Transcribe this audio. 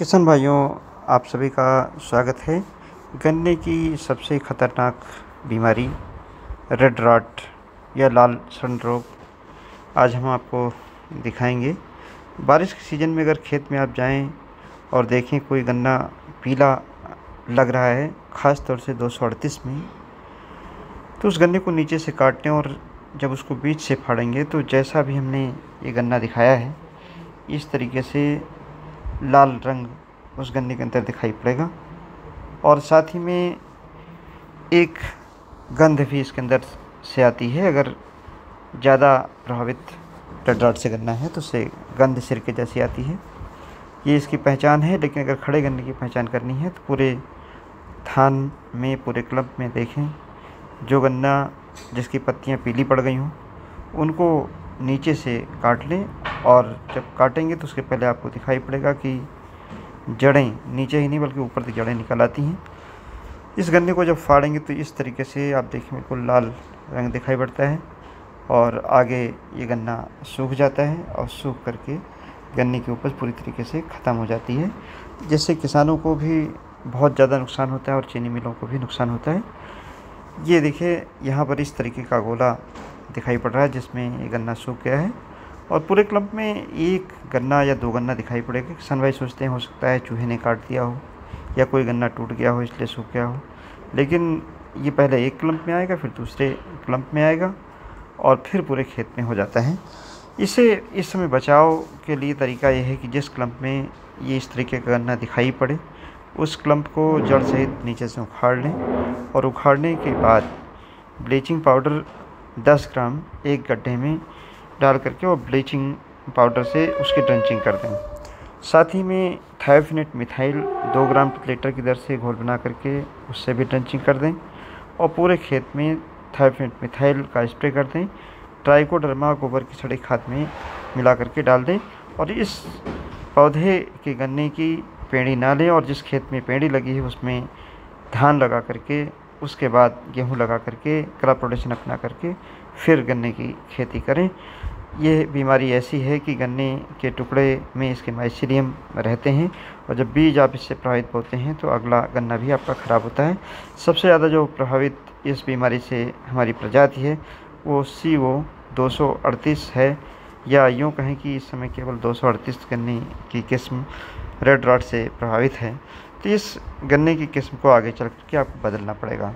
किसान भाइयों, आप सभी का स्वागत है। गन्ने की सबसे ख़तरनाक बीमारी रेड रॉट या लाल सड़न रोग आज हम आपको दिखाएंगे। बारिश के सीज़न में अगर खेत में आप जाएं और देखें कोई गन्ना पीला लग रहा है, ख़ास तौर से 238 में, तो उस गन्ने को नीचे से काटें और जब उसको बीच से फाड़ेंगे तो जैसा भी हमने ये गन्ना दिखाया है, इस तरीके से लाल रंग उस गन्ने के अंदर दिखाई पड़ेगा। और साथ ही में एक गंध भी इसके अंदर से आती है। अगर ज़्यादा प्रभावित रेड रॉट से गन्ना है तो उससे गंध सिरके जैसी आती है। ये इसकी पहचान है। लेकिन अगर खड़े गन्ने की पहचान करनी है तो पूरे थान में, पूरे क्लब में देखें, जो गन्ना जिसकी पत्तियां पीली पड़ गई हों उनको नीचे से काट लें। और जब काटेंगे तो उसके पहले आपको दिखाई पड़ेगा कि जड़ें नीचे ही नहीं बल्कि ऊपर तक जड़ें निकल आती हैं। इस गन्ने को जब फाड़ेंगे तो इस तरीके से आप देखें बिल्कुल लाल रंग दिखाई पड़ता है और आगे ये गन्ना सूख जाता है और सूख करके गन्ने की उपज पूरी तरीके से ख़त्म हो जाती है, जिससे किसानों को भी बहुत ज़्यादा नुकसान होता है और चीनी मिलों को भी नुकसान होता है। ये देखिए, यहाँ पर इस तरीके का गोला दिखाई पड़ रहा है जिसमें ये गन्ना सूख गया है और पूरे क्लब में एक गन्ना या दो गन्ना दिखाई पड़ेगा। किसान भाई सोचते हैं हो सकता है चूहे ने काट दिया हो या कोई गन्ना टूट गया हो इसलिए सूख गया हो, लेकिन ये पहले एक क्लम्प में आएगा, फिर दूसरे क्लम्प में आएगा और फिर पूरे खेत में हो जाता है। इसे इस समय बचाव के लिए तरीका ये है कि जिस क्लम्प में ये इस तरीके का गन्ना दिखाई पड़े उस क्लम्प को जड़ सहित नीचे से उखाड़ लें और उखाड़ने के बाद ब्लीचिंग पाउडर 10 ग्राम एक गड्ढे में डाल करके और ब्लीचिंग पाउडर से उसकी ड्रेंचिंग कर दें। साथ ही में थायोफिनेट मिथाइल 2 ग्राम प्रति लीटर की दर से घोल बना करके उससे भी ड्रेंचिंग कर दें और पूरे खेत में थायोफिनेट मिथाइल का स्प्रे कर दें। ट्राइकोडर्मा गोबर की सड़ी खाद में मिला करके डाल दें और इस पौधे के गन्ने की पेड़ी ना लें और जिस खेत में पेड़ी लगी है उसमें धान लगा करके, उसके बाद गेहूं लगा करके, क्रॉप रोटेशन अपना करके फिर गन्ने की खेती करें। ये बीमारी ऐसी है कि गन्ने के टुकड़े में इसके माइसीलियम रहते हैं और जब बीज आप इससे प्रभावित होते हैं तो अगला गन्ना भी आपका ख़राब होता है। सबसे ज़्यादा जो प्रभावित इस बीमारी से हमारी प्रजाति है वो CO 238 है, या यूँ कहें कि इस समय केवल 238 गन्ने की किस्म रेड रॉट से प्रभावित है। तो इस गन्ने की किस्म को आगे चल कर के आपको बदलना पड़ेगा।